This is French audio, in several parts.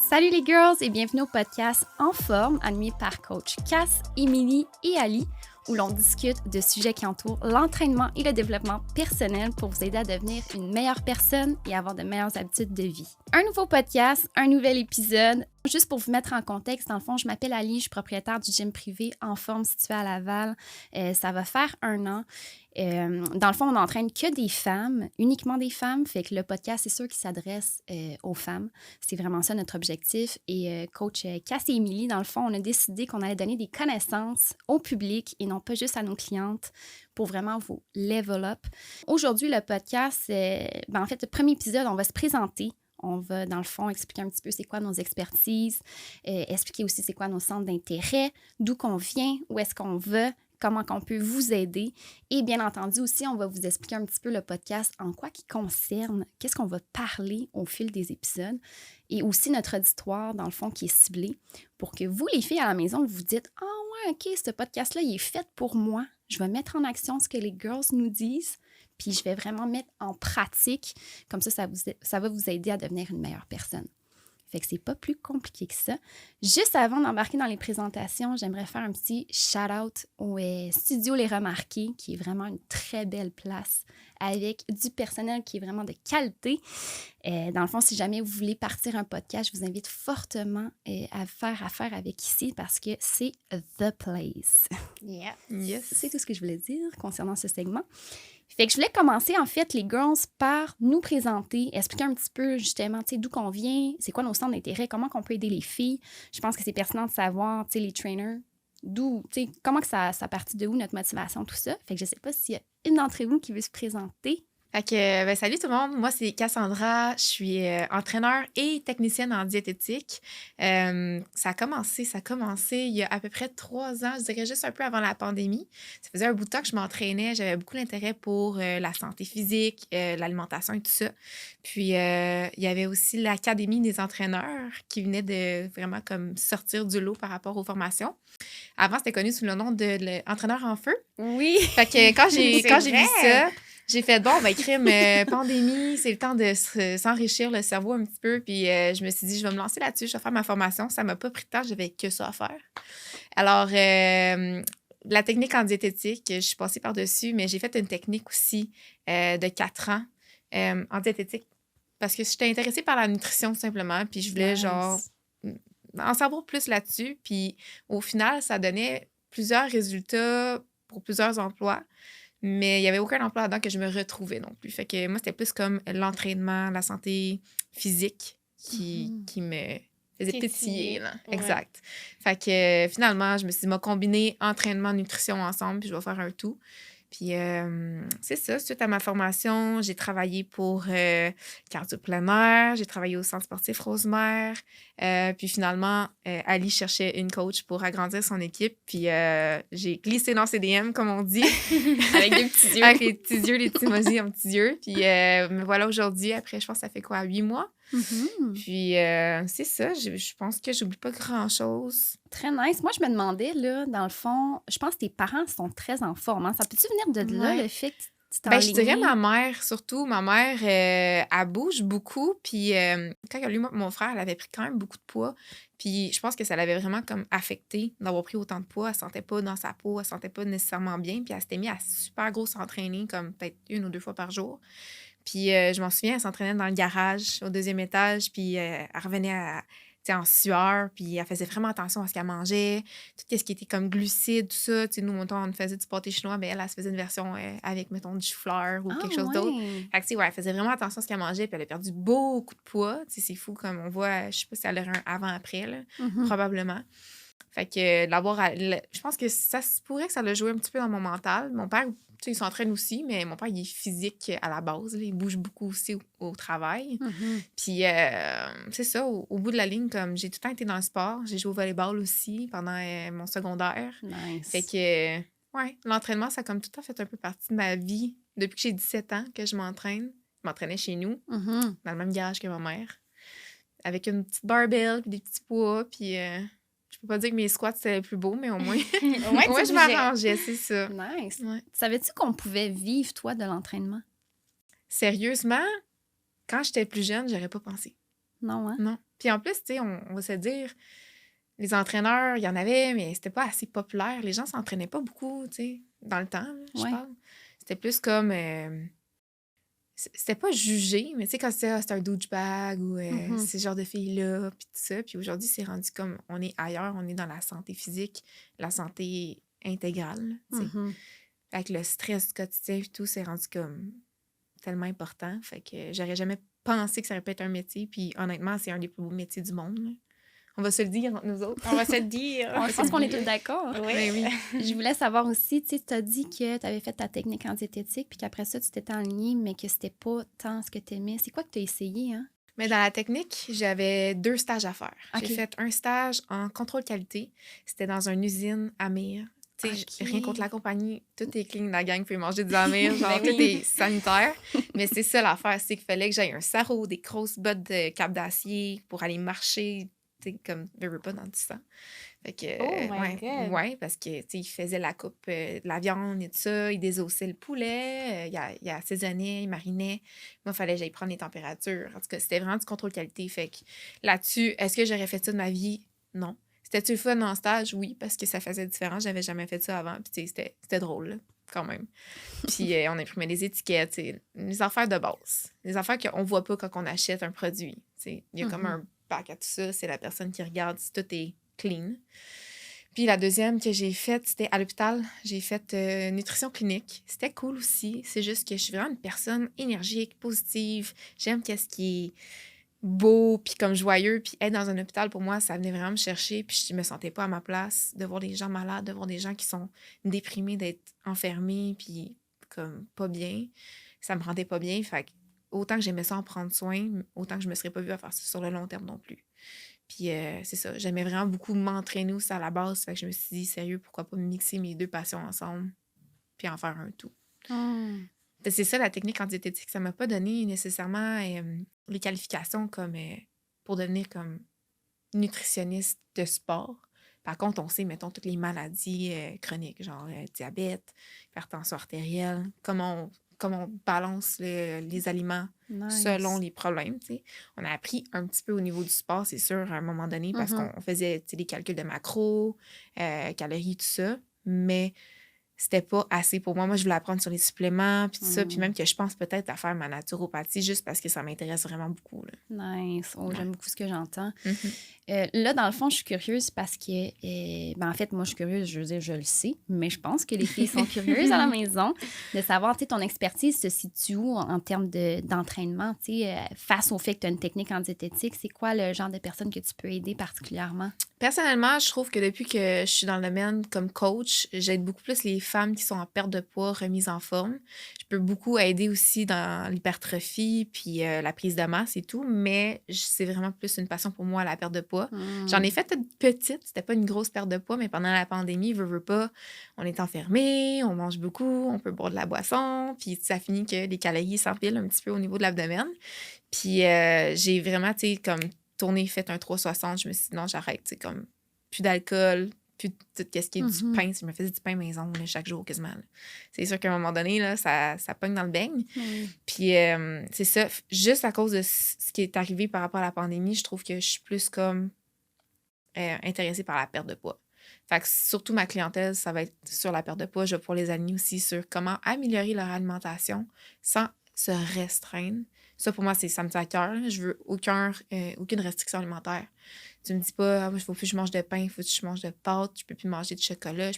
Salut les girls et bienvenue au podcast En forme animé par coach Cass, Émilie et Ali où l'on discute de sujets qui entourent l'entraînement et le développement personnel pour vous aider à devenir une meilleure personne et avoir de meilleures habitudes de vie. Un nouveau podcast, un nouvel épisode. Juste pour vous mettre en contexte, dans le fond, je m'appelle Ali, je suis propriétaire du gym privé En forme situé à Laval. Ça va faire 1 an. Dans le fond, on n'entraîne que des femmes, uniquement des femmes. Fait que le podcast, c'est sûr qu'il s'adresse aux femmes. C'est vraiment ça notre objectif. Et coach Cass et Émilie, dans le fond, on a décidé qu'on allait donner des connaissances au public et non pas juste à nos clientes pour vraiment vous level up. Aujourd'hui, le podcast, en fait, le premier épisode, on va se présenter. On va, dans le fond, expliquer un petit peu c'est quoi nos expertises, expliquer aussi c'est quoi nos centres d'intérêt, d'où qu'on vient, où est-ce qu'on va, comment on peut vous aider. Et bien entendu aussi, on va vous expliquer un petit peu le podcast en quoi qui concerne, qu'est-ce qu'on va parler au fil des épisodes et aussi notre auditoire, dans le fond, qui est ciblé pour que vous, les filles à la maison, vous dites « Ah ouais, OK, ce podcast-là, il est fait pour moi. Je vais mettre en action ce que les girls nous disent. » Puis je vais vraiment mettre en pratique. Comme ça va vous aider à devenir une meilleure personne. Fait que c'est pas plus compliqué que ça. Juste avant d'embarquer dans les présentations, j'aimerais faire un petit shout-out au Studio Les Remarqués, qui est vraiment une très belle place avec du personnel qui est vraiment de qualité. Dans le fond, si jamais vous voulez partir un podcast, je vous invite fortement à faire affaire avec ici parce que c'est the place. Yeah. Yes. C'est tout ce que je voulais dire concernant ce segment. Fait que je voulais commencer, en fait, les girls, par nous présenter, expliquer un petit peu, justement, tu sais, d'où qu'on vient, c'est quoi nos centres d'intérêt, comment qu'on peut aider les filles. Je pense que c'est pertinent de savoir, tu sais, les trainers, d'où, tu sais, comment que ça partit de où, notre motivation, tout ça. Fait que je sais pas s'il y a une d'entre vous qui veut se présenter. Fait que, salut tout le monde, moi c'est Cassandra, je suis entraîneur et technicienne en diététique. Ça a commencé il y a à peu près 3 ans, je dirais juste un peu avant la pandémie. Ça faisait un bout de temps que je m'entraînais, j'avais beaucoup d'intérêt pour la santé physique, l'alimentation et tout ça. Puis il y avait aussi l'Académie des entraîneurs qui venait de vraiment comme sortir du lot par rapport aux formations. Avant, c'était connu sous le nom de l'entraîneur en feu. Oui! Fait que quand j'ai vu ça, j'ai fait, crime, pandémie, c'est le temps de s'enrichir le cerveau un petit peu. Puis je me suis dit, je vais me lancer là-dessus, je vais faire ma formation. Ça m'a pas pris de temps, j'avais que ça à faire. Alors, la technique en diététique, je suis passée par-dessus, mais j'ai fait une technique aussi de 4 ans en diététique parce que j'étais intéressée par la nutrition, tout simplement. Puis je voulais, en savoir plus là-dessus. Puis au final, ça donnait plusieurs résultats pour plusieurs emplois. Mais il n'y avait aucun emploi là-dedans que je me retrouvais non plus. Fait que moi, c'était plus comme l'entraînement, la santé physique qui me faisait pétiller. Là. Ouais. Exact. Fait que finalement, je me suis dit, m'a combiné entraînement, nutrition ensemble, puis je vais faire un tout. Puis c'est ça, suite à ma formation, j'ai travaillé pour Cardio Plein Air, j'ai travaillé au centre sportif Rosemère. Puis finalement, Ali cherchait une coach pour agrandir son équipe. Puis j'ai glissé dans ses DM, comme on dit. Avec des petits yeux. Avec les petits yeux, les petits emojis en petits yeux. Puis me voilà aujourd'hui, après, je pense que ça fait 8 mois? Mm-hmm. Puis c'est ça, je pense que j'oublie pas grand-chose. Très nice. Moi, je me demandais, là, dans le fond, je pense que tes parents sont très en forme. Hein? Ça peut-tu venir de là, le fait que tu t'es je dirais ma mère, surtout. Ma mère, elle bouge beaucoup. Puis quand elle a eu mon frère, elle avait pris quand même beaucoup de poids. Puis je pense que ça l'avait vraiment comme affectée d'avoir pris autant de poids. Elle se sentait pas dans sa peau, elle se sentait pas nécessairement bien. Puis elle s'était mise à super gros s'entraîner, comme peut-être 1 ou 2 fois par jour. Puis je m'en souviens, elle s'entraînait dans le garage, au 2e étage, puis elle revenait en sueur, puis elle faisait vraiment attention à ce qu'elle mangeait, tout ce qui était comme glucides, tout ça. Nous, on faisait du pâté chinois, mais elle se faisait une version avec, mettons, du chou-fleur ou quelque chose d'autre. Fait que, elle faisait vraiment attention à ce qu'elle mangeait, puis elle a perdu beaucoup de poids. C'est fou, comme on voit, je sais pas si elle aurait un avant-après, là, probablement. Fait que je pense que ça se pourrait que ça l'a joué un petit peu dans mon mental. Mon père, il s'entraîne aussi, mais mon père, il est physique à la base. Là. Il bouge beaucoup aussi au travail. Puis, c'est ça, au bout de la ligne, comme j'ai tout le temps été dans le sport. J'ai joué au volleyball aussi pendant mon secondaire. Nice. Fait que, l'entraînement, ça a comme tout le temps fait un peu partie de ma vie. Depuis que j'ai 17 ans que je m'entraîne. Je m'entraînais chez nous, dans le même garage que ma mère. Avec une petite barbell, puis des petits poids, puis... Je peux pas dire que mes squats, c'était le plus beau, mais au moins, je m'arrangeais, c'est ça. Nice. Ouais. Savais-tu qu'on pouvait vivre, toi, de l'entraînement? Sérieusement, quand j'étais plus jeune, j'aurais pas pensé. Non, hein? Non. Puis en plus, tu sais, on va se dire, les entraîneurs, il y en avait, mais c'était pas assez populaire. Les gens s'entraînaient pas beaucoup, tu sais, dans le temps, là, je parle. C'était plus comme... c'était pas jugé, mais tu sais, quand c'était c'est un douchebag ou ce genre de filles-là, puis tout ça. Puis aujourd'hui, c'est rendu comme, on est ailleurs, on est dans la santé physique, la santé intégrale, tu sais. Avec le stress du quotidien et tout, c'est rendu comme tellement important. Fait que j'aurais jamais pensé que ça aurait pu être un métier. Puis honnêtement, c'est un des plus beaux métiers du monde, là. On va se le dire entre nous autres. On va se le dire. Je pense qu'on est tous d'accord. Oui. Mais oui. Je voulais savoir aussi, tu sais, tu as dit que tu avais fait ta technique en diététique, puis qu'après ça, tu t'étais enlignée, mais que c'était pas tant ce que tu aimais. C'est quoi que tu as essayé, hein? Mais dans la technique, j'avais 2 stages à faire. Ok. J'ai fait un stage en contrôle qualité. C'était dans une usine Amir. Tu sais, Ok. rien contre la compagnie, tout est clean, la gang peut manger du Amir, genre Ben oui. tout est sanitaire. Mais c'est ça l'affaire, c'est qu'il fallait que j'aille un sarrau, des grosses bottes de câble d'acier pour aller marcher, tu sais, comme je veux pas dans du sang. Fait que, Oh my God. ouais, parce que, tu sais, il faisait la coupe de la viande et tout ça, il désossait le poulet, il assaisonnait, il marinait. Moi, il fallait que j'aille prendre les températures. En tout cas, c'était vraiment du contrôle qualité. Fait que là-dessus, est-ce que j'aurais fait ça de ma vie? Non. C'était-tu le fun en stage? Oui, parce que ça faisait différent. J'avais jamais fait ça avant. Puis, tu sais, c'était drôle, là, quand même. Puis, on imprimait des étiquettes, tu sais, les affaires de base. Les affaires qu'on voit pas quand on achète un produit. Tu sais, il y a comme un bac à tout ça. C'est la personne qui regarde si tout est clean. Puis la deuxième que j'ai faite, c'était à l'hôpital. J'ai fait nutrition clinique. C'était cool aussi. C'est juste que je suis vraiment une personne énergique, positive. J'aime qu'est-ce qui est beau, puis comme joyeux. Puis être dans un hôpital, pour moi, ça venait vraiment me chercher. Puis je me sentais pas à ma place de voir des gens malades, de voir des gens qui sont déprimés, d'être enfermés, puis comme pas bien. Ça me rendait pas bien. Fait que autant que j'aimais ça en prendre soin, autant que je me serais pas vue à faire ça sur le long terme non plus. Puis c'est ça, j'aimais vraiment beaucoup m'entraîner aussi à la base. Fait que je me suis dit, sérieux, pourquoi pas mixer mes 2 passions ensemble, puis en faire un tout. C'est ça, la technique en diététique. Ça m'a pas donné nécessairement les qualifications comme pour devenir comme nutritionniste de sport. Par contre, on sait, mettons, toutes les maladies chroniques, genre diabète, hypertension artérielle, comment on balance les aliments selon les problèmes, tu sais. On a appris un petit peu au niveau du sport, c'est sûr, à un moment donné, parce qu'on faisait, tu sais, des calculs de macros, calories, tout ça, mais c'était pas assez pour moi. Moi, je voulais apprendre sur les suppléments, puis tout ça, puis même que je pense peut-être à faire ma naturopathie juste parce que ça m'intéresse vraiment beaucoup, là. Nice. Oh, j'aime beaucoup ce que j'entends. Mm-hmm. Là, dans le fond, je suis curieuse parce que, en fait, moi, je suis curieuse, je veux dire, je le sais, mais je pense que les filles sont curieuses à la maison de savoir, tu sais, ton expertise se situe où en termes d'entraînement, tu sais, face au fait que tu as une technique en diététique. C'est quoi le genre de personnes que tu peux aider particulièrement? Personnellement, je trouve que depuis que je suis dans le domaine comme coach, j'aide beaucoup plus les femmes qui sont en perte de poids, remise en forme. Je peux beaucoup aider aussi dans l'hypertrophie puis la prise de masse et tout, mais c'est vraiment plus une passion pour moi, la perte de poids. J'en ai fait une petite, c'était pas une grosse perte de poids, mais pendant la pandémie, veux pas, on est enfermés, on mange beaucoup, on peut boire de la boisson, puis ça finit que les calories s'empilent un petit peu au niveau de l'abdomen. Puis j'ai vraiment, tu sais, comme tourné, fait un 360, je me suis dit non, j'arrête, tu sais, comme plus d'alcool, plus de tout ce qui est du pain. Je me faisais du pain maison là, chaque jour quasiment. Là. C'est sûr qu'à un moment donné, là, ça pogne dans le beigne. Puis c'est ça, juste à cause de ce qui est arrivé par rapport à la pandémie, je trouve que je suis plus comme intéressée par la perte de poids. Fait que surtout ma clientèle, ça va être sur la perte de poids. Je vais pouvoir les aligner aussi sur comment améliorer leur alimentation sans se restreindre. Ça, pour moi, ça me tient à cœur. Je veux aucune restriction alimentaire. Tu me dis pas, il faut plus que je mange de pain, il faut que je mange de pâtes, je peux plus manger de chocolat.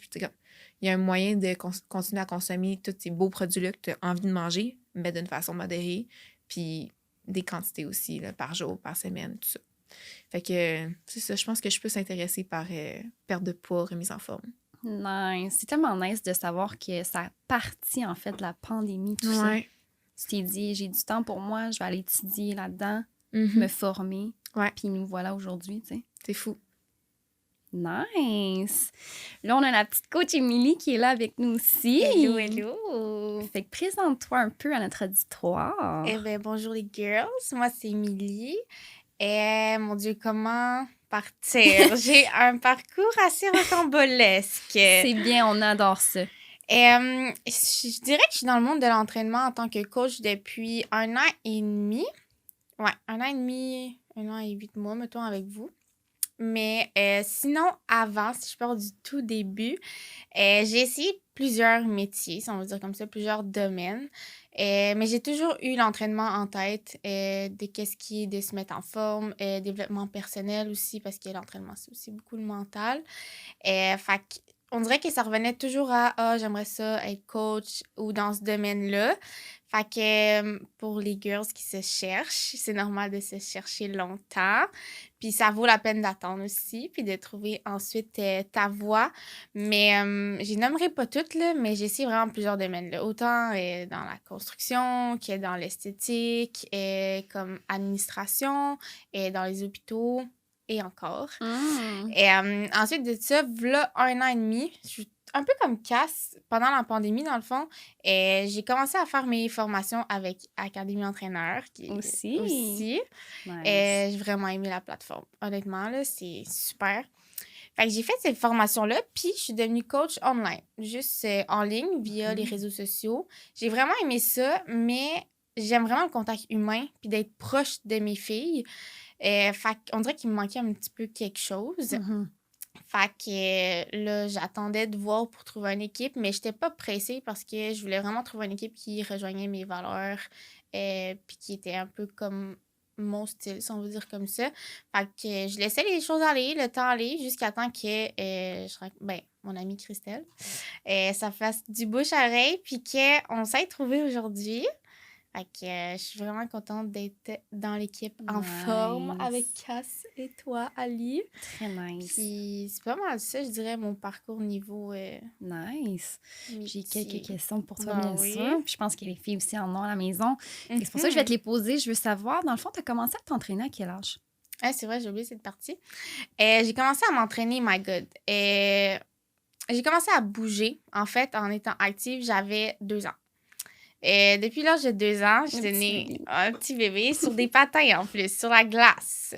Il y a un moyen de continuer à consommer tous ces beaux produits-là que tu as envie de manger, mais d'une façon modérée. Puis des quantités aussi, là, par jour, par semaine, tout ça. Fait que c'est ça, je pense que je peux s'intéresser par perte de poids, remise en forme. Nice. C'est tellement nice de savoir que ça a parti, en fait, de la pandémie, tout ça. Tu t'es dit, j'ai du temps pour moi, je vais aller étudier là-dedans, me former. Puis nous voilà aujourd'hui, tu sais. C'est fou. Nice. Là, on a la petite coach Émilie qui est là avec nous aussi. Hello, hello. Fait que présente-toi un peu à notre auditoire. Eh bien, bonjour les girls. Moi, c'est Émilie. Et mon Dieu, comment partir? J'ai un parcours assez rocambolesque. C'est bien, on adore ça. Je dirais que je suis dans le monde de l'entraînement en tant que coach depuis 1 an et demi. Ouais, 1 an et demi, 1 an et 8 mois, mettons, avec vous. Mais sinon, avant, si je pars du tout début, j'ai essayé plusieurs métiers, si on veut dire comme ça, plusieurs domaines. Mais j'ai toujours eu l'entraînement en tête de qu'est-ce qui est de se mettre en forme, développement personnel aussi, parce que l'entraînement, c'est aussi beaucoup le mental. Fait on dirait que ça revenait toujours à « Ah, j'aimerais ça être coach » ou dans ce domaine-là. Fait que pour les girls qui se cherchent, c'est normal de se chercher longtemps. Puis ça vaut la peine d'attendre aussi, puis de trouver ensuite ta voie. Mais je nommerai pas toutes, là, mais j'ai essayé vraiment plusieurs domaines. Là. Autant dans la construction que dans l'esthétique, comme administration, dans les hôpitaux et encore. Et ensuite de ça, voilà 1 an et demi, je suis un peu comme Cass, pendant la pandémie, dans le fond, j'ai commencé à faire mes formations avec Académie Entraîneur. Aussi. Nice. J'ai vraiment aimé la plateforme. Honnêtement, là, c'est super. Fait que j'ai fait cette formation-là, puis je suis devenue coach online, juste en ligne, via les réseaux sociaux. J'ai vraiment aimé ça, mais j'aime vraiment le contact humain, puis d'être proche de mes filles. Fait qu'on dirait qu'il me manquait un petit peu quelque chose. Fait que là, j'attendais de voir pour trouver une équipe, mais j'étais pas pressée parce que je voulais vraiment trouver une équipe qui rejoignait mes valeurs puis qui était un peu comme mon style, si on veut dire comme ça. Fait que je laissais les choses aller, le temps aller, jusqu'à temps que mon amie Christelle, ça fasse du bouche-à-oreille puis qu'on s'est trouvé aujourd'hui. Fait que je suis vraiment contente d'être dans l'équipe en forme avec Cass et toi, Ali. Très nice. Puis c'est pas mal ça, je dirais, mon parcours niveau... Nice. J'ai quelques questions pour toi, Ben bien sûr. Puis je pense que les filles aussi en ont à la maison. C'est pour ça que je vais te les poser. Je veux savoir, dans le fond, tu as commencé à t'entraîner à quel âge? C'est vrai, j'ai oublié cette partie. J'ai commencé à m'entraîner, my God. J'ai commencé à bouger, en fait, en étant active, j'avais 2 ans. Depuis l'âge de 2 ans, j'étais née un petit bébé sur des patins en plus, sur la glace.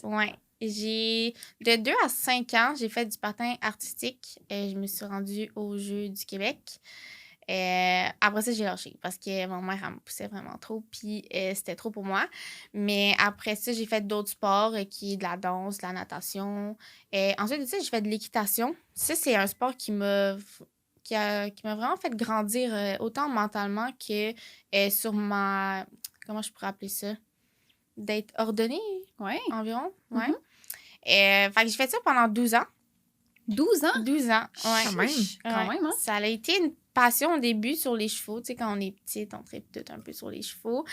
Ouais. De 2 à 5 ans, j'ai fait du patin artistique. Je me suis rendue aux Jeux du Québec. Après ça, j'ai lâché parce que ma mère, elle me poussait vraiment trop, puis c'était trop pour moi. Mais après ça, j'ai fait d'autres sports qui est de la danse, de la natation. Ensuite de ça, j'ai fait de l'équitation. Ça, c'est un sport qui m'a vraiment fait grandir autant mentalement que sur ma... Comment je pourrais appeler ça? D'être ordonnée environ. Ouais. Fait que j'ai fait ça pendant 12 ans. 12 ans? 12 ans, ouais. Quand même, hein? Ça a été une passion au début sur les chevaux. Tu sais, quand on est petite, on tripe tout un peu sur les chevaux.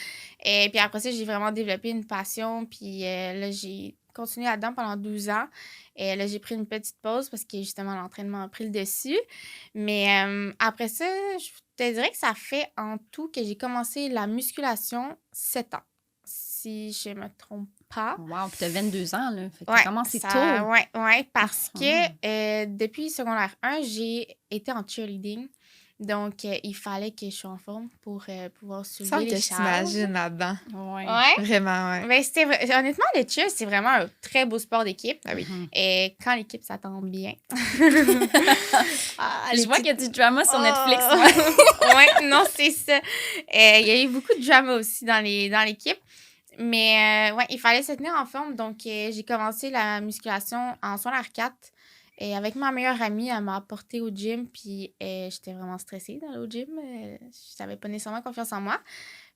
Et puis après ça, j'ai vraiment développé une passion. Puis là, j'ai continué là-dedans pendant 12 ans. Et là, j'ai pris une petite pause parce que justement, l'entraînement a pris le dessus. Mais après ça, je te dirais que ça fait en tout que j'ai commencé la musculation 7 ans. Si je me trompe pas. Wow, puis t'as 22 ans, là. Fait que t'as commencé tôt. Ouais, parce que depuis secondaire 1, j'ai été en cheerleading. Donc, il fallait que je sois en forme pour pouvoir soulever les charges. Ça que je t'imagine là-dedans. Ouais. Vraiment, ouais. Mais honnêtement, le cheer, c'est vraiment un très beau sport d'équipe. Ah oui. Et quand l'équipe s'attend bien. Je vois qu'il y a du drama sur Netflix. Ouais, non, c'est ça. Il y a eu beaucoup de drama aussi dans l'équipe. Mais ouais, il fallait se tenir en forme. Donc, j'ai commencé la musculation en secondaire 4. Et avec ma meilleure amie, elle m'a apportée au gym. Puis, j'étais vraiment stressée d'aller au gym. Je n'avais pas nécessairement confiance en moi.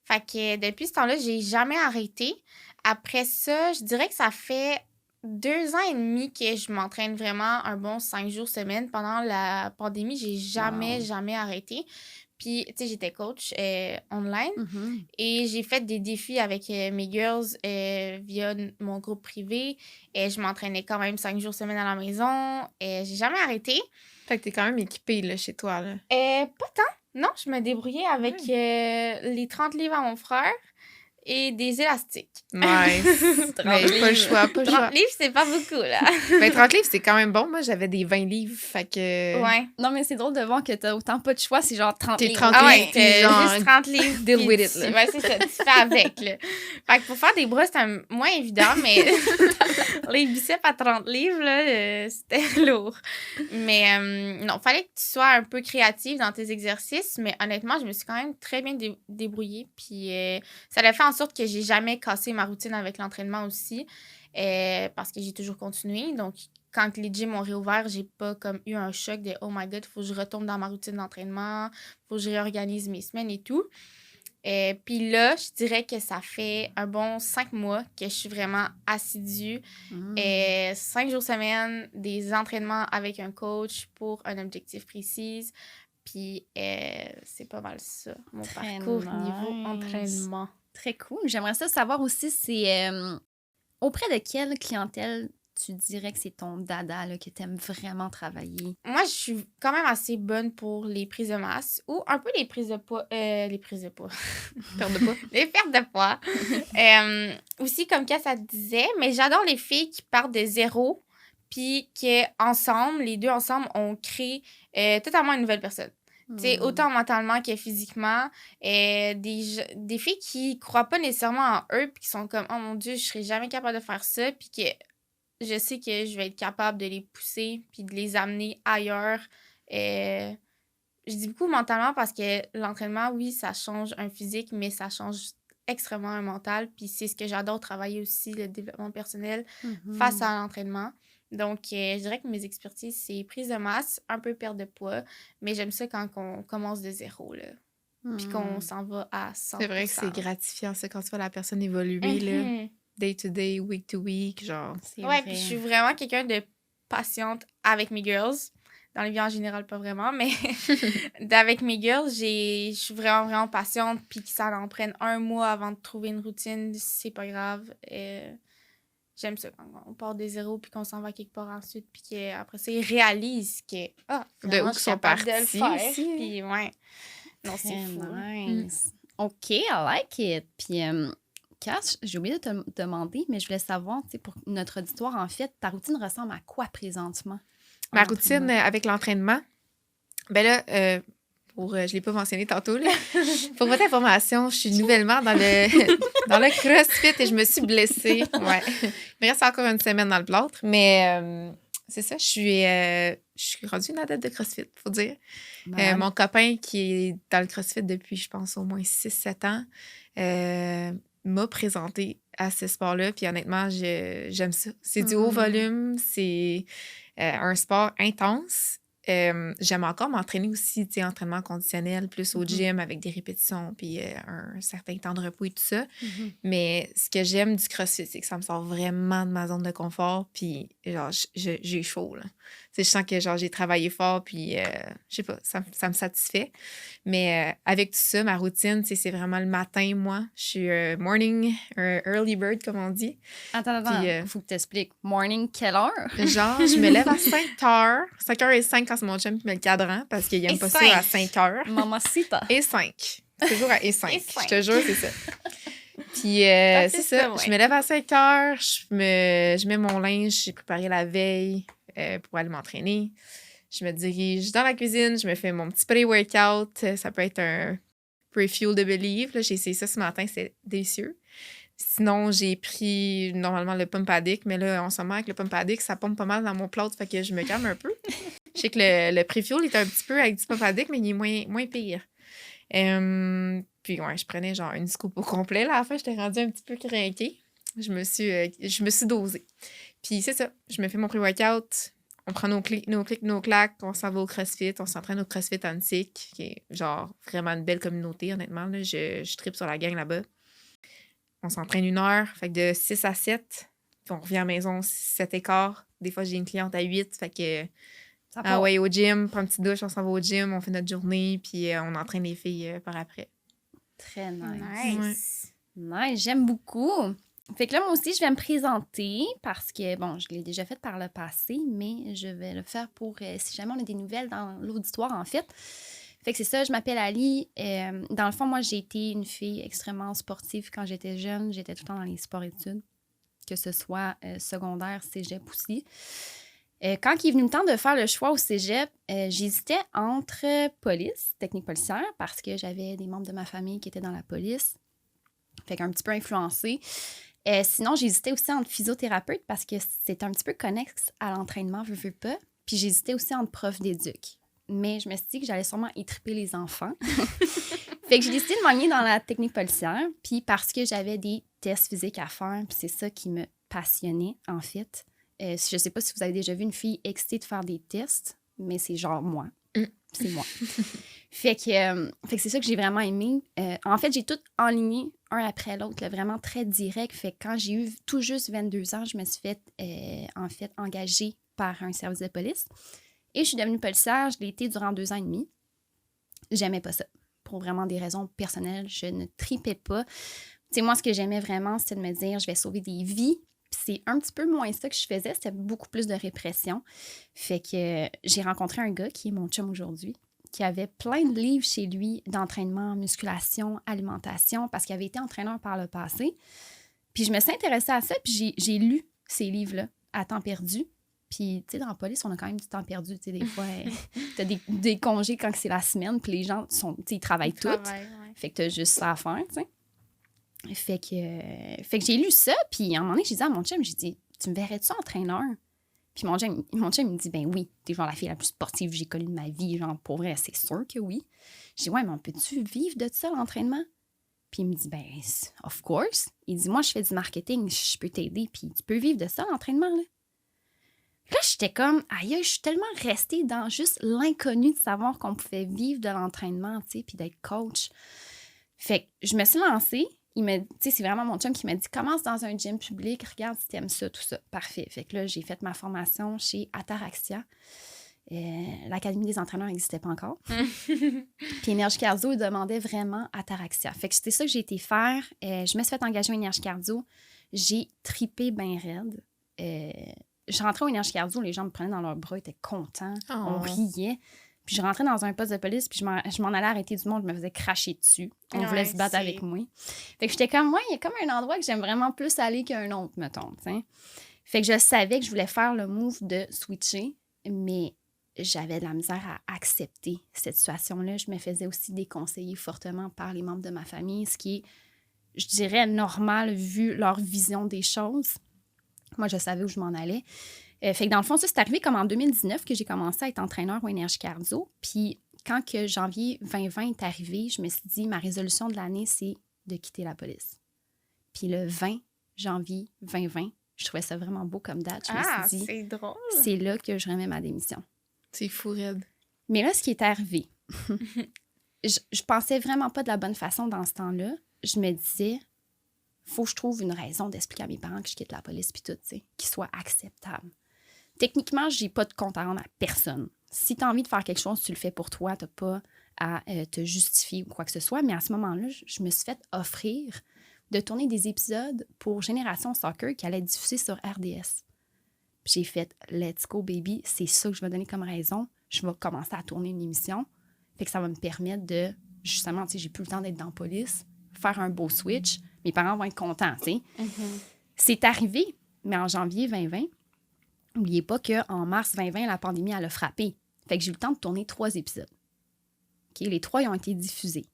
Fait que depuis ce temps-là, j'ai jamais arrêté. Après ça, je dirais que ça fait 2 ans et demi que je m'entraîne vraiment un bon 5 jours semaine. Pendant la pandémie, j'ai jamais arrêté. Puis, tu sais, j'étais coach online et j'ai fait des défis avec mes girls via mon groupe privé. Et je m'entraînais quand même 5 jours semaine à la maison. Et j'ai jamais arrêté. Fait que t'es quand même équipée là, chez toi. Là. Pas tant. Non, je me débrouillais avec les 30 livres à mon frère et des élastiques. Nice. Mais pas le choix, 30 livres, c'est pas beaucoup, là. Mais 30 livres, c'est quand même bon. Moi, j'avais des 20 livres, fait que... Ouais. Non, mais c'est drôle de voir que t'as autant pas de choix, c'est genre 30 livres. 30 livres, puis genre... juste 30 livres. Deal with it, là. Ouais, c'est ça, tu fais avec, là. Fait que pour faire des bras, c'était moins évident, mais les biceps à 30 livres, là, c'était lourd. Mais non, fallait que tu sois un peu créative dans tes exercices, mais honnêtement, je me suis quand même très bien débrouillée, puis ça l'a fait en sorte que j'ai jamais cassé ma routine avec l'entraînement aussi, parce que j'ai toujours continué. Donc, quand les gyms ont réouvert, j'ai pas comme eu un choc de « Oh my God, il faut que je retombe dans ma routine d'entraînement, il faut que je réorganise mes semaines et tout ». Puis là, je dirais que ça fait un bon 5 mois que je suis vraiment assidue. 5 jours semaine, des entraînements avec un coach pour un objectif précis. Puis c'est pas mal ça, mon parcours niveau entraînement. Très cool. J'aimerais ça savoir aussi, c'est auprès de quelle clientèle tu dirais que c'est ton dada, là, que tu aimes vraiment travailler? Moi, je suis quand même assez bonne pour les prises de masse ou un peu les prises de poids. Les prises de poids. Perte de poids. Les pertes de poids. Aussi, comme ça te disait, mais j'adore les filles qui partent de zéro puis qu'ensemble, les deux ensemble, on crée totalement une nouvelle personne. T'sais, autant mentalement que physiquement. Des filles qui croient pas nécessairement en eux puis qui sont comme « Oh mon Dieu, je serais jamais capable de faire ça » puis que je sais que je vais être capable de les pousser puis de les amener ailleurs. Je dis beaucoup mentalement parce que l'entraînement, oui, ça change un physique, mais ça change extrêmement un mental. Puis c'est ce que j'adore travailler aussi, le développement personnel face à l'entraînement. Donc, je dirais que mes expertises, c'est prise de masse, un peu perte de poids, mais j'aime ça quand on commence de zéro, là. Puis qu'on s'en va à 100%. C'est vrai que c'est gratifiant, ça, quand tu vois la personne évoluer, là. Day to day, week to week, genre. Ouais, puis je suis vraiment quelqu'un de patiente avec mes girls. Dans les vies en général, pas vraiment, mais avec mes girls, je suis vraiment, vraiment patiente. Puis que ça en prenne 1 mois avant de trouver une routine, c'est pas grave. J'aime ça quand on part de zéro puis qu'on s'en va quelque part ensuite. Puis qu'après ça, ils réalisent que de où ils sont partis de le faire. aussi. Puis ouais, non, c'est fou. Nice. OK, I like it. Puis, Cass, j'ai oublié de te demander, mais je voulais savoir, tu sais, pour notre auditoire, en fait, ta routine ressemble à quoi présentement? Ma routine avec l'entraînement, ben là, je ne l'ai pas mentionné tantôt, là. Pour votre information, je suis nouvellement dans le CrossFit et je me suis blessée. Ouais. Il me reste encore une semaine dans le plâtre, mais c'est ça, je suis rendue une adepte de CrossFit, il faut dire. Mon copain qui est dans le CrossFit depuis, je pense, au moins 6-7 ans, m'a présenté à ce sport-là. Puis honnêtement, j'aime ça. C'est du haut volume, c'est un sport intense. J'aime encore m'entraîner aussi, tu sais, entraînement conditionnel, plus au gym avec des répétitions, puis un certain temps de repos et tout ça. Mais ce que j'aime du CrossFit, c'est que ça me sort vraiment de ma zone de confort, puis genre, j'ai chaud, là. Tu sais, je sens que genre, j'ai travaillé fort, puis je sais pas, ça me satisfait. Mais avec tout ça, ma routine, tu sais, c'est vraiment le matin, moi. Je suis morning, early bird, comme on dit. Attends, faut que tu expliques. Morning, quelle heure? Genre, je me lève à 5h. 5h05 quand c'est mon chum qui met le cadran, parce qu'il aime pas ça à 5h. Mamacita. Et 5. Toujours à et 5. Je te jure, c'est ça. Puis, c'est ça. Ouais. Je me lève à 5h, je mets mon linge, j'ai préparé la veille pour aller m'entraîner. Je me dirige dans la cuisine, je me fais mon petit pré-workout. Ça peut être un pre-fuel de Believe. Là, j'ai essayé ça ce matin, c'est délicieux. Sinon, j'ai pris normalement le Pump Addict, mais là, en ce moment, avec le Pump Addict, ça pompe pas mal dans mon plâtre, fait que je me calme un peu. Je sais que le pre-fuel est un petit peu avec du Pump Addict, mais il est moins pire. Puis, ouais, je prenais genre une scoop au complet. Là, à la fin, j'étais rendue un petit peu craquée. Je me suis dosée. Puis, c'est ça. Je me fais mon pré-workout. On prend nos clics, nos claques. On s'en va au CrossFit. On s'entraîne au CrossFit Antique, qui est genre vraiment une belle communauté, honnêtement. Là. Je tripe sur la gang là-bas. On s'entraîne 1 heure. Fait que de 6 à 7. Puis, on revient à la maison 7h15. Des fois, j'ai une cliente à 8. Fait que... ouais, au gym, prendre une petite douche, on s'en va au gym, on fait notre journée, puis on entraîne les filles par après. Très nice. Nice, j'aime beaucoup. Fait que là, moi aussi, je vais me présenter parce que, bon, je l'ai déjà fait par le passé, mais je vais le faire pour si jamais on a des nouvelles dans l'auditoire, en fait. Fait que c'est ça, je m'appelle Ali. Dans le fond, moi, j'ai été une fille extrêmement sportive quand j'étais jeune. J'étais tout le temps dans les sports-études, que ce soit secondaire, cégep aussi. Quand il est venu le temps de faire le choix au cégep, j'hésitais entre police, technique policière, parce que j'avais des membres de ma famille qui étaient dans la police. Fait qu'un petit peu influencée. Sinon, j'hésitais aussi entre physiothérapeute parce que c'est un petit peu connexe à l'entraînement, veux pas. Puis j'hésitais aussi entre prof d'éduc. Mais je me suis dit que j'allais sûrement y triper les enfants. Fait que j'ai décidé de m'enligner dans la technique policière, puis parce que j'avais des tests physiques à faire, puis c'est ça qui me passionnait, en fait. Je sais pas si vous avez déjà vu une fille excitée de faire des tests, mais c'est genre moi. C'est moi. Fait que c'est ça que j'ai vraiment aimé. En fait, j'ai tout enligné un après l'autre, là, vraiment très direct. Fait que quand j'ai eu tout juste 22 ans, je me suis fait, en fait, engager par un service de police. Et je suis devenue policière. Je l'ai été durant 2 ans et demi. J'aimais pas ça. Pour vraiment des raisons personnelles, je ne tripais pas. Tu sais, moi, ce que j'aimais vraiment, c'était de me dire, je vais sauver des vies. Puis c'est un petit peu moins ça que je faisais. C'était beaucoup plus de répression. Fait que j'ai rencontré un gars qui est mon chum aujourd'hui, qui avait plein de livres chez lui d'entraînement, musculation, alimentation, parce qu'il avait été entraîneur par le passé. Puis je me suis intéressée à ça, puis j'ai lu ces livres-là à temps perdu. Puis, tu sais, dans la police, on a quand même du temps perdu. Tu sais, des fois, t'as des congés quand c'est la semaine, puis les gens, ils travaillent tous. Ouais. Fait que t'as juste ça à faire, tu sais. Fait que j'ai lu ça, puis à un moment donné, j'ai dit à mon chum, j'ai dit, tu me verrais-tu entraîneur? Puis mon chum, il me dit, ben oui, t'es genre la fille la plus sportive que j'ai connue de ma vie, genre pour vrai, c'est sûr que oui. J'ai dit, ouais, mais on peut-tu vivre de ça, l'entraînement? Puis il me dit, ben, of course. Il dit, moi, je fais du marketing, je peux t'aider, puis tu peux vivre de ça, l'entraînement, là. Là, j'étais comme, aïe, je suis tellement restée dans juste l'inconnu de savoir qu'on pouvait vivre de l'entraînement, tu sais, puis d'être coach. Fait que je me suis lancée. Tu sais, c'est vraiment mon chum qui m'a dit, commence dans un gym public, regarde si t'aimes ça, tout ça. Parfait. Fait que là, j'ai fait ma formation chez Ataraxia. L'Académie des entraîneurs n'existait pas encore. Puis Énergie Cardio, il demandait vraiment Ataraxia. Fait que c'était ça que j'ai été faire. Je me suis fait engager au Énergie Cardio. J'ai tripé bien raide. Je rentrais au Énergie Cardio, les gens me prenaient dans leurs bras, ils étaient contents, on riait. Puis je rentrais dans un poste de police, puis je m'en allais arrêter du monde, je me faisais cracher dessus. On voulait se battre avec moi. Fait que j'étais comme, moi, il y a comme un endroit que j'aime vraiment plus aller qu'un autre, mettons, t'sais. Fait que je savais que je voulais faire le move de switcher, mais j'avais de la misère à accepter cette situation-là. Je me faisais aussi déconseiller fortement par les membres de ma famille, ce qui est, je dirais, normal vu leur vision des choses. Moi, je savais où je m'en allais. Fait que dans le fond, ça, c'est arrivé comme en 2019 que j'ai commencé à être entraîneur au Énergie Cardio. Puis quand que janvier 2020 est arrivé, je me suis dit, ma résolution de l'année, c'est de quitter la police. Puis le 20 janvier 2020, je trouvais ça vraiment beau comme date. Je me suis dit, c'est drôle. C'est là que je remets ma démission. C'est fou, raide. Mais là, ce qui est arrivé, je pensais vraiment pas de la bonne façon dans ce temps-là. Je me disais, faut que je trouve une raison d'expliquer à mes parents que je quitte la police puis tout, tu sais, qui soit acceptable. Techniquement, j'ai pas de compte à rendre à personne. Si tu as envie de faire quelque chose, tu le fais pour toi, tu n'as pas à te justifier ou quoi que ce soit. Mais à ce moment-là, je me suis fait offrir de tourner des épisodes pour Génération Soccer qui allaient être diffusés sur RDS. Puis j'ai fait « Let's go, baby », c'est ça que je vais donner comme raison. Je vais commencer à tourner une émission. Fait que ça va me permettre de, justement, tu sais, j'ai plus le temps d'être dans la police, faire un beau switch. Mes parents vont être contents, tu sais. C'est arrivé, mais en janvier 2020, n'oubliez pas qu'en mars 2020, la pandémie, elle a frappé. Fait que j'ai eu le temps de tourner 3 épisodes. Okay? Les 3, ils ont été diffusés.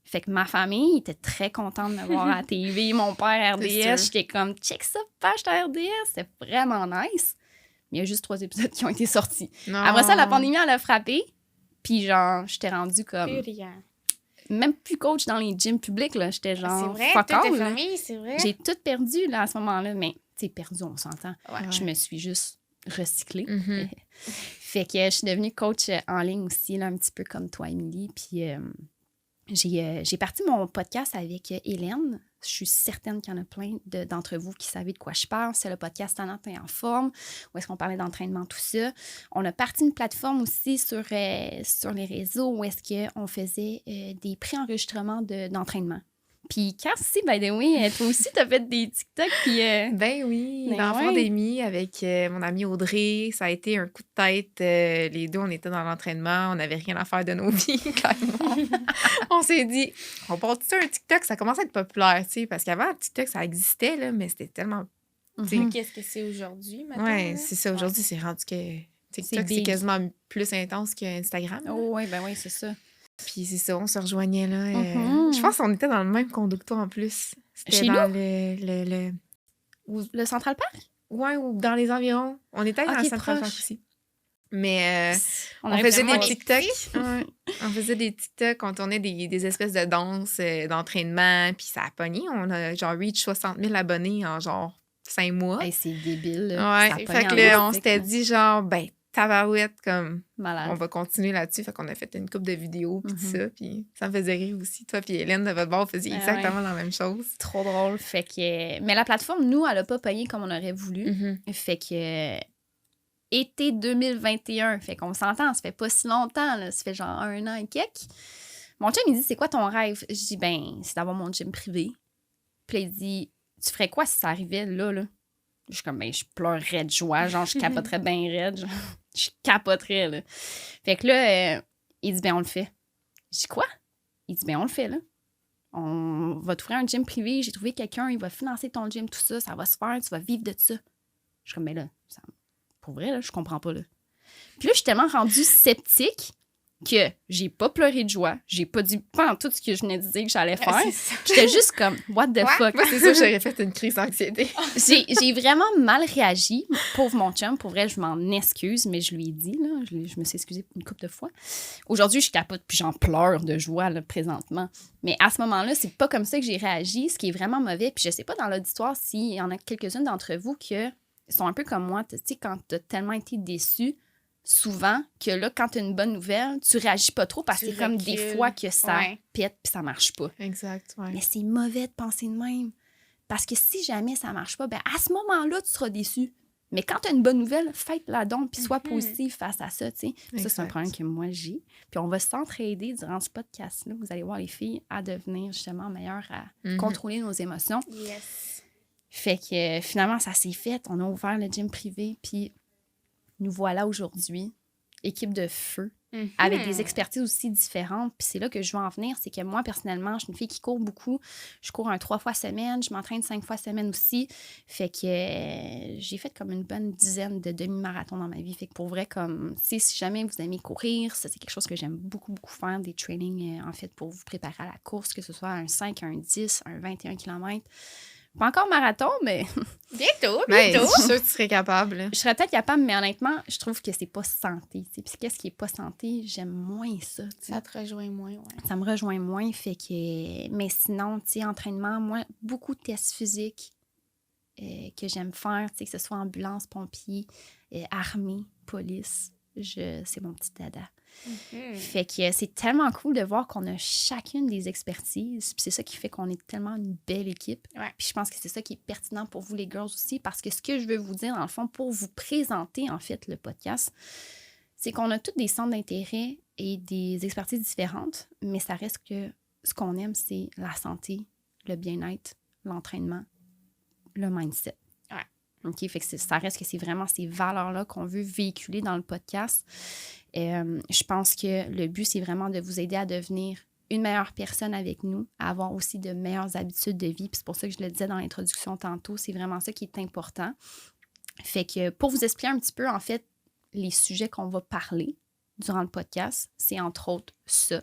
Fait que ma famille était très contente de me voir à la TV. Mon père, RDS, j'étais comme, check ça, page de RDS. C'était vraiment nice. Mais il y a juste 3 épisodes qui ont été sortis. Non. Après ça, la pandémie, elle a frappé. Puis genre, j'étais rendue comme... Même plus coach dans les gyms publics, là. J'étais genre... C'est vrai, toute ta famille, c'est vrai. J'ai tout perdu, là, à ce moment-là. Mais, tu sais, perdu, on s'entend. Ouais. Je me suis juste recyclée. Fait que je suis devenue coach en ligne aussi, là, un petit peu comme toi, Émilie. Puis j'ai parti mon podcast avec Hélène. Je suis certaine qu'il y en a plein d'entre vous qui savez de quoi je parle. C'est le podcast Talent et en forme, où est-ce qu'on parlait d'entraînement, tout ça. On a parti une plateforme aussi sur les réseaux où est-ce qu'on faisait des pré-enregistrements d'entraînement. Puis Cass aussi, by the way, toi aussi, t'as fait des TikTok. Puis, ben oui, dans la pandémie, avec mon amie Audrey, ça a été un coup de tête. Les deux, on était dans l'entraînement, on n'avait rien à faire de nos vies, clairement. On s'est dit, on part sur un TikTok, ça commence à être populaire, tu sais, parce qu'avant, TikTok, ça existait, là, mais c'était tellement... Qu'est-ce que c'est aujourd'hui, maintenant? Oui, c'est ça. Aujourd'hui, c'est rendu que TikTok, c'est quasiment plus intense qu'Instagram. Oh, oui, ben oui, c'est ça. Puis c'est ça, on se rejoignait là. Je pense qu'on était dans le même condo que toi en plus. C'était chez dans le Central Park? Ouais, ou dans les environs. On était dans le Central Park aussi. Mais on faisait des TikTok. On faisait des TikTok, on tournait des espèces de danses, d'entraînement, puis ça a pogné. On a genre reach 60 000 abonnés en genre 5 mois. Hey, c'est débile. Ouais, fait que là, on s'était dit genre, ben, tabarouette, comme, malade. On va continuer là-dessus. Fait qu'on a fait une couple de vidéos, puis tout ça, puis ça me faisait rire aussi. Toi puis Hélène, de votre bord, vous faisiez exactement la même chose. Trop drôle. Fait que... Mais la plateforme, nous, elle a pas pogné comme on aurait voulu. Fait que... Été 2021, fait qu'on s'entend, ça fait pas si longtemps, là, ça fait genre 1 an et quelques. Mon chum, il dit, c'est quoi ton rêve? Je dis, ben, c'est d'avoir mon gym privé. Puis il dit, tu ferais quoi si ça arrivait là? Je suis comme, ben, je pleurerais de joie, genre, je capoterais bien raide, genre, je capoterais, là. Fait que là, il dit, ben, on le fait. Je dis, quoi? Il dit, ben, on le fait, là. On va t'ouvrir un gym privé, j'ai trouvé quelqu'un, il va financer ton gym, tout ça, ça va se faire, tu vas vivre de ça. Je suis comme, ben là, ça... Pour vrai, là, je comprends pas, là. Puis là, je suis tellement rendue sceptique que j'ai pas pleuré de joie. J'ai pas dit pas en tout ce que je venais de dire que j'allais faire. J'étais juste comme, what the fuck? Moi, c'est ça, j'aurais fait une crise d'anxiété. J'ai vraiment mal réagi. Pauvre mon chum, pour vrai, je m'en excuse, mais je lui ai dit, là, je me suis excusée une couple de fois. Aujourd'hui, je capote puis j'en pleure de joie, là, présentement. Mais à ce moment-là, c'est pas comme ça que j'ai réagi, ce qui est vraiment mauvais. Puis je sais pas dans l'auditoire s'il y en a quelques-unes d'entre vous qui sont un peu comme moi, tu sais, quand t'as tellement été déçu, souvent, que là, quand t'as une bonne nouvelle, tu réagis pas trop parce que c'est comme des fois que ça pète puis ça marche pas. Exact, ouais. Mais c'est mauvais de penser de même. Parce que si jamais ça marche pas, ben à ce moment-là, tu seras déçu. Mais quand t'as une bonne nouvelle, fête-la donc puis sois positive face à ça, tu sais. Ça, c'est un problème que moi, j'ai. Puis on va s'entraider durant ce podcast-là. Vous allez voir les filles à devenir justement meilleures à contrôler nos émotions. Yes. Fait que finalement, ça s'est fait. On a ouvert le gym privé, puis nous voilà aujourd'hui, équipe de feu, avec des expertises aussi différentes. Puis c'est là que je veux en venir, c'est que moi, personnellement, je suis une fille qui court beaucoup. Je cours 3 fois semaine, je m'entraîne 5 fois semaine aussi. Fait que j'ai fait comme une bonne dizaine de demi-marathons dans ma vie. Fait que pour vrai, comme, si jamais vous aimez courir, ça, c'est quelque chose que j'aime beaucoup, beaucoup faire, des trainings, en fait, pour vous préparer à la course, que ce soit un 5, un 10, un 21 km. Pas encore marathon, mais... Bientôt. Je suis sûre que tu serais capable. Je serais peut-être capable, mais honnêtement, je trouve que c'est pas santé. Puis qu'est-ce qui est pas santé? J'aime moins ça. T'sais. Ça te rejoint moins, ouais. Ça me rejoint moins, fait que... Mais sinon, tu sais, entraînement, moi, beaucoup de tests physiques que j'aime faire, tu sais, que ce soit ambulance, pompier, armée, police. C'est mon petit dada. Fait que c'est tellement cool de voir qu'on a chacune des expertises. Puis c'est ça qui fait qu'on est tellement une belle équipe. Puis je pense que c'est ça qui est pertinent pour vous, les girls, aussi. Parce que ce que je veux vous dire, dans le fond, pour vous présenter, en fait, le podcast, c'est qu'on a tous des centres d'intérêt et des expertises différentes. Mais ça reste que ce qu'on aime, c'est la santé, le bien-être, l'entraînement, le mindset. OK, fait que ça reste que c'est vraiment ces valeurs-là qu'on veut véhiculer dans le podcast. Je pense que le but, c'est vraiment de vous aider à devenir une meilleure personne avec nous, à avoir aussi de meilleures habitudes de vie. Puis c'est pour ça que je le disais dans l'introduction tantôt, c'est vraiment ça qui est important. Fait que pour vous expliquer un petit peu, en fait, les sujets qu'on va parler durant le podcast, c'est entre autres ça.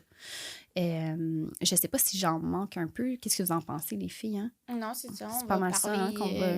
Je sais pas si j'en manque un peu. Qu'est-ce que vous en pensez, les filles? Hein? Non, c'est ça. C'est pas mal ça, hein, qu'on va...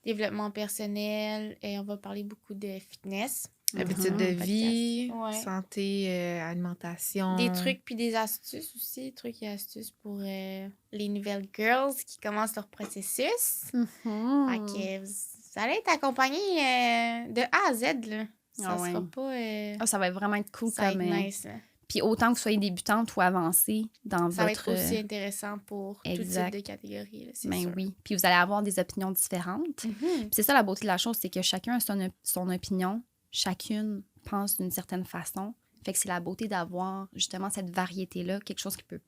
Développement personnel, et on va parler beaucoup de fitness. Habitudes de vie, santé, alimentation. Des trucs puis des astuces aussi, des trucs et astuces pour les nouvelles girls qui commencent leur processus. Fait que vous allez être accompagnés de A à Z, là. Ça sera pas... ça va vraiment être cool. Ça va être nice, là. Puis autant que vous soyez débutante ou avancée dans votre... Ça va être aussi intéressant pour tout type de catégorie, là, c'est sûr. Oui. Puis vous allez avoir des opinions différentes. Puis c'est ça la beauté de la chose, c'est que chacun a son opinion. Chacune pense d'une certaine façon. Fait que c'est la beauté d'avoir justement cette variété-là, quelque chose qui peut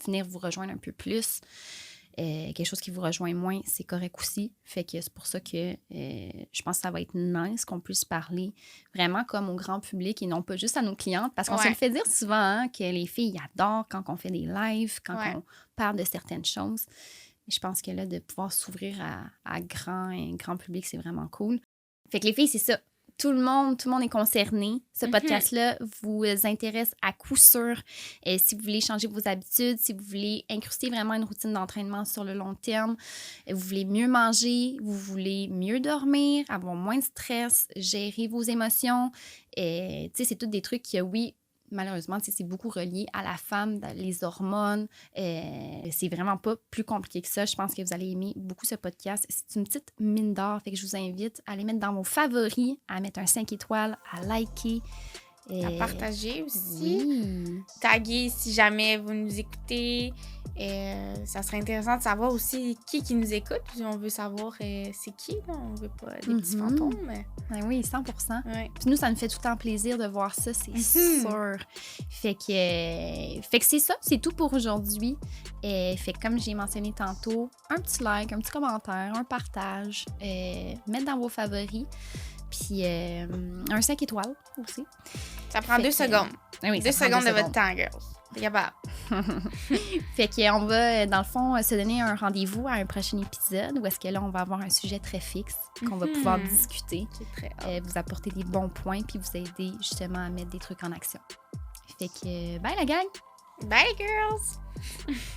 venir vous rejoindre un peu plus. Quelque chose qui vous rejoint moins, c'est correct aussi. Fait que c'est pour ça que je pense que ça va être nice qu'on puisse parler vraiment comme au grand public et non pas juste à nos clientes. Parce qu'on se le fait dire souvent hein, que les filles adorent quand on fait des lives, quand on parle de certaines choses. Je pense que là, de pouvoir s'ouvrir à un grand public, c'est vraiment cool. Fait que les filles, c'est ça. tout le monde est concerné. Ce podcast-là vous intéresse à coup sûr. Si vous voulez changer vos habitudes, si vous voulez incruster vraiment une routine d'entraînement sur le long terme, vous voulez mieux manger, vous voulez mieux dormir, avoir moins de stress, gérer vos émotions. C'est tous des trucs qui, oui, malheureusement, c'est beaucoup relié à la femme, les hormones. C'est vraiment pas plus compliqué que ça. Je pense que vous allez aimer beaucoup ce podcast. C'est une petite mine d'or, fait que je vous invite à les mettre dans vos favoris, à mettre un 5 étoiles, à liker. À partager aussi. Oui. Taguer si jamais vous nous écoutez. Ça serait intéressant de savoir aussi qui nous écoute. Puis on veut savoir c'est qui. Là. On veut pas des petits fantômes. Ben oui, 100%. Ouais. Puis nous, ça nous fait tout le temps plaisir de voir ça, c'est sûr. Fait que c'est ça, c'est tout pour aujourd'hui. Fait que comme j'ai mentionné tantôt, un petit like, un petit commentaire, un partage, mettre dans vos favoris. Puis un 5 étoiles aussi. Ça prend 2 secondes. Oui, 2 secondes de votre temps, girls. C'est capable. Fait qu'on va, dans le fond, se donner un rendez-vous à un prochain épisode où est-ce que là, on va avoir un sujet très fixe qu'on va pouvoir discuter. C'est très hâte. Vous apporter des bons points puis vous aider justement à mettre des trucs en action. Fait que, bye la gang! Bye, girls!